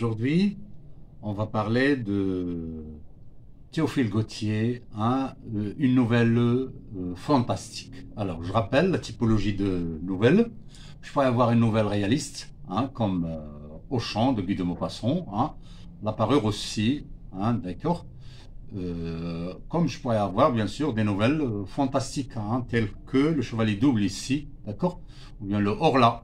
Aujourd'hui, on va parler de Théophile Gautier, une nouvelle fantastique. Alors, je rappelle la typologie de nouvelle. Je pourrais avoir une nouvelle réaliste, comme Auchan de Guy de Maupassant, La Parure aussi, d'accord. Comme je pourrais avoir bien sûr des nouvelles fantastiques, telles que Le Chevalier Double ici, d'accord, ou bien Le Horla,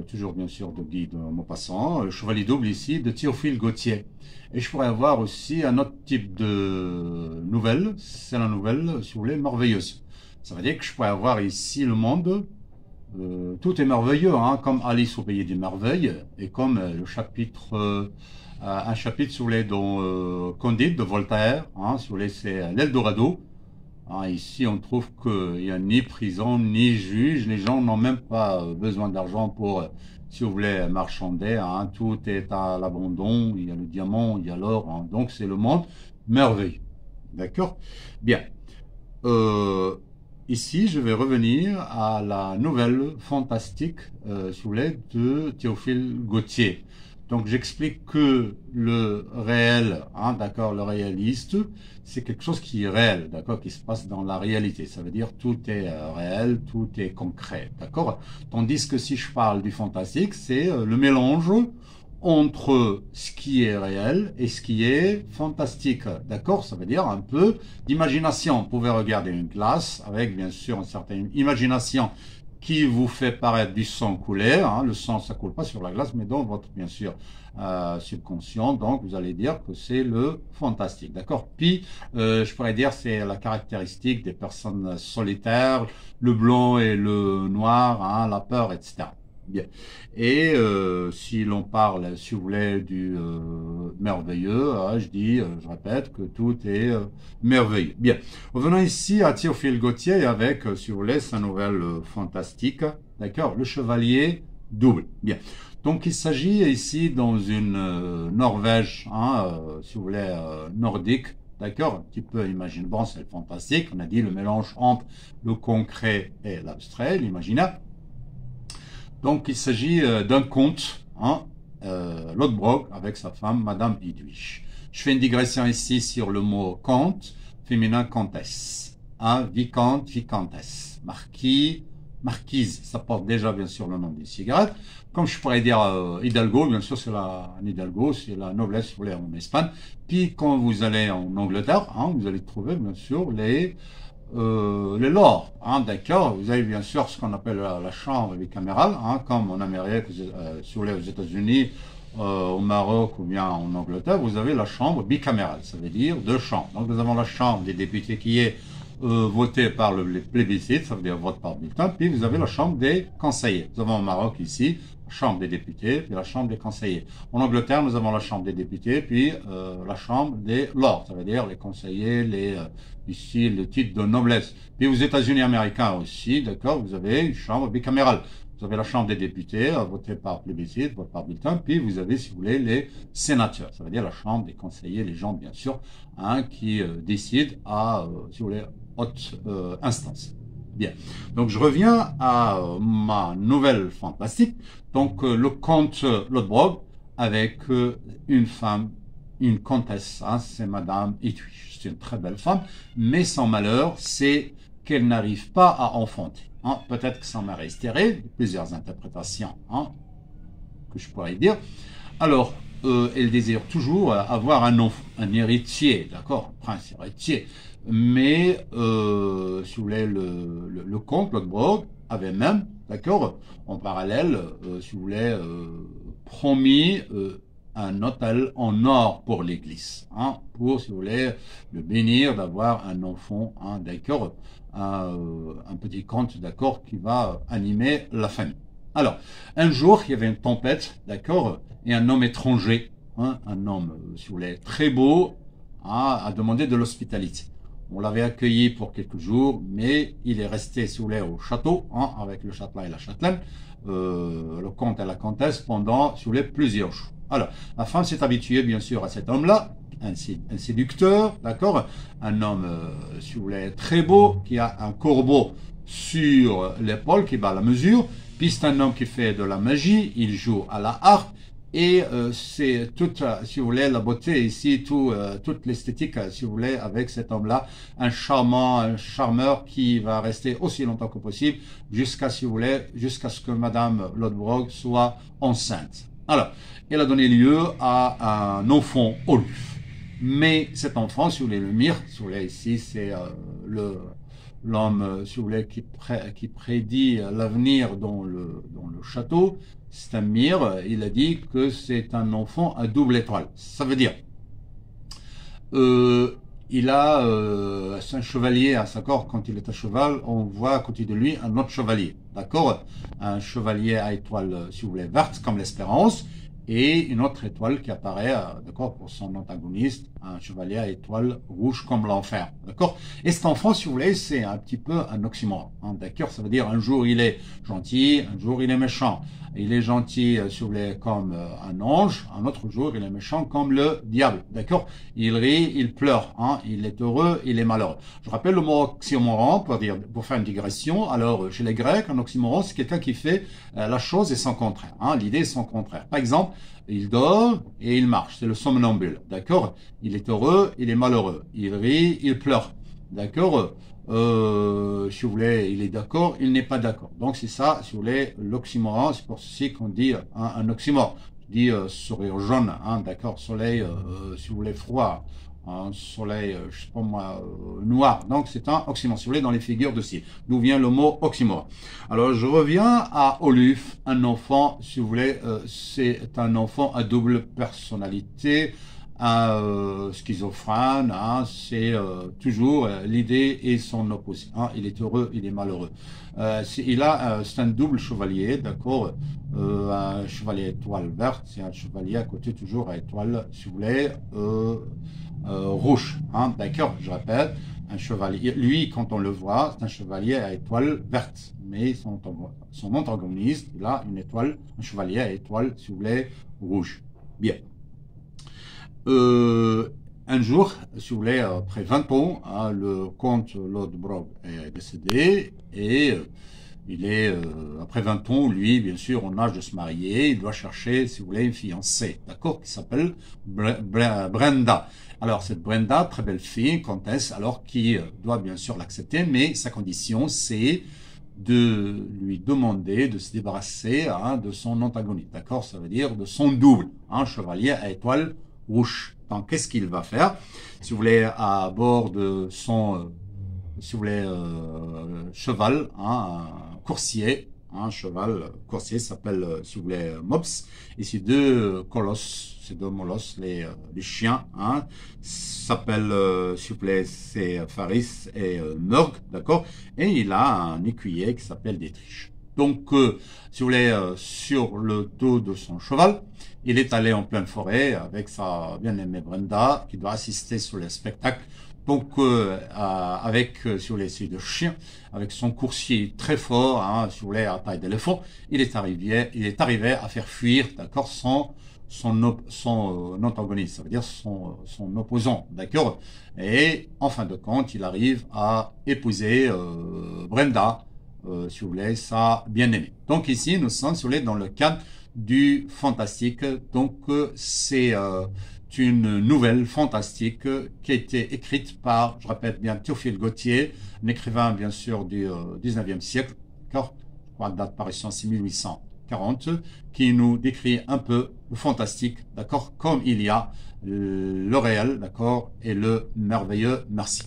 toujours bien sûr de Guy de Maupassant, Le Chevalier Double ici de Théophile Gautier. Et je pourrais avoir aussi un autre type de nouvelle, c'est la nouvelle, si vous voulez, merveilleuse. Ça veut dire que je pourrais avoir ici le monde, tout est merveilleux, comme Alice au pays des merveilles, et comme le chapitre, un chapitre, si vous voulez, dont Candide de Voltaire, si vous voulez, c'est l'Eldorado. Ici, on trouve qu'il n'y a ni prison, ni juge. Les gens n'ont même pas besoin d'argent pour, si vous voulez, marchander. Tout est à l'abandon. Il y a le diamant, il y a l'or. Donc, c'est le monde merveilleux. D'accord? Bien. Ici, je vais revenir à la nouvelle fantastique, si vous voulez, de Théophile Gautier. Donc, j'explique que le réel, d'accord, le réaliste, c'est quelque chose qui est réel, d'accord, qui se passe dans la réalité. Ça veut dire tout est réel, tout est concret, d'accord. Tandis que si je parle du fantastique, c'est le mélange entre ce qui est réel et ce qui est fantastique, d'accord. Ça veut dire un peu d'imagination. Vous pouvez regarder une glace avec bien sûr une certaine imagination qui vous fait paraître du sang couler. Le sang, ça coule pas sur la glace, mais dans votre, bien sûr, subconscient. Donc, vous allez dire que c'est le fantastique, d'accord. Puis, je pourrais dire c'est la caractéristique des personnes solitaires, le blanc et le noir, la peur, etc. Bien. Et si l'on parle, si vous voulez, du merveilleux, je répète que tout est merveilleux. Bien. Revenons ici à Théophile Gautier avec, si vous voulez, sa nouvelle fantastique, d'accord, Le Chevalier Double. Bien. Donc, il s'agit ici dans une Norvège, si vous voulez, nordique, d'accord, un petit peu imagine. Bon, c'est le fantastique, on a dit le mélange entre le concret et l'abstrait, l'imaginaire. Donc, il s'agit d'un conte, Lodbrok avec sa femme, Madame Edwige. Je fais une digression ici sur le mot comte, féminin comtesse, vicomte, vicomtesse, marquis, marquise, ça porte déjà bien sûr le nom des cigarettes. Comme je pourrais dire Hidalgo, bien sûr c'est la noblesse, si vous voulez, en Espagne. Puis quand vous allez en Angleterre, vous allez trouver bien sûr les lords, d'accord. Vous avez bien sûr ce qu'on appelle la chambre bicamérale, comme en Amérique, si vous voulez, aux États-Unis, au Maroc ou bien en Angleterre, vous avez la chambre bicamérale, ça veut dire deux chambres. Donc nous avons la chambre des députés qui est votée par le plébiscite, ça veut dire vote par bulletin, puis vous avez la chambre des conseillers. Nous avons au Maroc ici la chambre des députés, puis la chambre des conseillers. En Angleterre, nous avons la chambre des députés, puis la chambre des lords, ça veut dire les conseillers, ici le titre de noblesse. Puis aux États-Unis américains aussi, d'accord, vous avez une chambre bicamérale. Vous avez la chambre des députés, votée par plébiscite, vote par bulletin, puis vous avez, si vous voulez, les sénateurs. Ça veut dire la chambre des conseillers, les gens, bien sûr, qui décident à, si vous voulez, haute instance. Bien. Donc, je reviens à ma nouvelle fantastique. Donc, le comte Lodbrok avec une femme, une comtesse, c'est Madame Edwige. C'est une très belle femme, mais son malheur, c'est qu'elle n'arrive pas à enfanter. Peut-être que son mari est stérile, plusieurs interprétations que je pourrais dire. Alors, elle désire toujours avoir un enfant, un héritier, d'accord, un prince héritier. Mais, si vous voulez, le comte Lodbrok avait même, d'accord, en parallèle, si vous voulez, promis un autel en or pour l'église, pour, si vous voulez, le bénir d'avoir un enfant, d'accord, un petit comte, d'accord, qui va animer la famille. Alors, un jour, il y avait une tempête, d'accord, et un homme étranger, un homme, si vous voulez, très beau, a demandé de l'hospitalité. On l'avait accueilli pour quelques jours, mais il est resté, si vous voulez, au château, avec le châtelain et la châtelaine, le comte et la comtesse, pendant, si vous voulez, plusieurs jours. Alors, la femme s'est habituée, bien sûr, à cet homme-là, un séducteur, d'accord, un homme, si vous voulez, très beau, qui a un corbeau sur l'épaule, qui bat la mesure, puis c'est un homme qui fait de la magie, il joue à la harpe, Et c'est toute, si vous voulez, la beauté ici, toute l'esthétique, si vous voulez, avec cet homme-là, un charmant, un charmeur qui va rester aussi longtemps que possible, jusqu'à, si vous voulez, jusqu'à ce que Madame Lodbrog soit enceinte. Alors, elle a donné lieu à un enfant Oluf. Mais cet enfant, si vous voulez, le mire, si vous voulez, ici, c'est l'homme, si vous voulez, qui prédit l'avenir dans le château. C'est un mire, il a dit que c'est un enfant à double étoile. Ça veut dire, c'est un chevalier à sa corde, quand il est à cheval, on voit à côté de lui un autre chevalier, d'accord? Un chevalier à étoile, si vous voulez, verte, comme l'espérance, et une autre étoile qui apparaît, d'accord, pour son antagoniste, un chevalier à étoile rouge comme l'enfer, d'accord? Et cet enfant, si vous voulez, c'est un petit peu un oxymore, hein, d'accord? Ça veut dire un jour il est gentil, un jour il est méchant. Il est gentil, si vous voulez, comme un ange, un autre jour il est méchant comme le diable, d'accord? Il rit, il pleure, hein, il est heureux, il est malheureux. Je rappelle le mot oxymoron pour faire une digression. Alors, chez les Grecs, un oxymoron, c'est quelqu'un qui fait la chose et son contraire, hein, l'idée et son contraire. Par exemple, il dort et il marche, c'est le somnambule, d'accord? Il est heureux, il est malheureux. Il rit, il pleure, d'accord? Si vous voulez, il est d'accord, il n'est pas d'accord. Donc c'est ça, si vous voulez, l'oxymoron, c'est pour ceci qu'on dit un oxymore. Je dis sourire jaune, hein, d'accord, soleil, si vous voulez, froid, un soleil, je sais pas moi, noir. Donc c'est un oxymore, si vous voulez, dans les figures de style. D'où vient le mot oxymore. Alors je reviens à Oluf, un enfant, si vous voulez, c'est un enfant à double personnalité, schizophrène, hein, c'est toujours l'idée et son opposé. Hein, il est heureux, il est malheureux. C'est un double chevalier, d'accord. Un chevalier étoile verte, c'est un chevalier à côté toujours à étoile, si vous voulez, rouge. Hein, d'accord, je répète, un chevalier. Lui, quand on le voit, c'est un chevalier à étoile verte, mais son antagoniste, il a une étoile, un chevalier à étoile, si vous voulez, rouge. Bien. Un jour, si vous voulez, après 20 ans, hein, le comte Lodbrog est décédé et il est, après 20 ans, lui, bien sûr, en âge de se marier, il doit chercher, si vous voulez, une fiancée, d'accord, qui s'appelle Brenda. Alors, cette Brenda, très belle fille, comtesse, alors qui doit bien sûr l'accepter, mais sa condition, c'est de lui demander de se débarrasser hein, de son antagoniste, d'accord, ça veut dire de son double, un chevalier à étoile rouge. Donc, qu'est-ce qu'il va faire? Si vous voulez, à bord de son, si vous voulez, cheval, hein, un coursier, un cheval coursier s'appelle, si vous voulez, Mops. Et ces deux colosses, ces deux molosses, les chiens, hein, s'appellent, s'il vous plaît, c'est Faris et Murg, d'accord? Et il a un écuyer qui s'appelle Dietrich. Donc, si vous voulez, sur le dos de son cheval, il est allé en pleine forêt avec sa bien-aimée Brenda, qui doit assister sur le spectacle. Donc, avec, si vous voulez, ces deux chiens, avec son coursier très fort, hein, si vous voulez, à taille d'éléphant, il est arrivé à faire fuir, d'accord, son antagoniste, ça veut dire son opposant, d'accord. Et en fin de compte, il arrive à épouser Brenda, si vous voulez, sa bien-aimée. Donc ici, nous sommes, si vous voulez, dans le cadre du fantastique. Donc c'est une nouvelle fantastique qui a été écrite par, je répète bien, Théophile Gautier, un écrivain bien sûr du 19e siècle, d'accord, je crois que date parution c'est 1840, qui nous décrit un peu le fantastique, d'accord, comme il y a le réel, d'accord, et le merveilleux. Merci.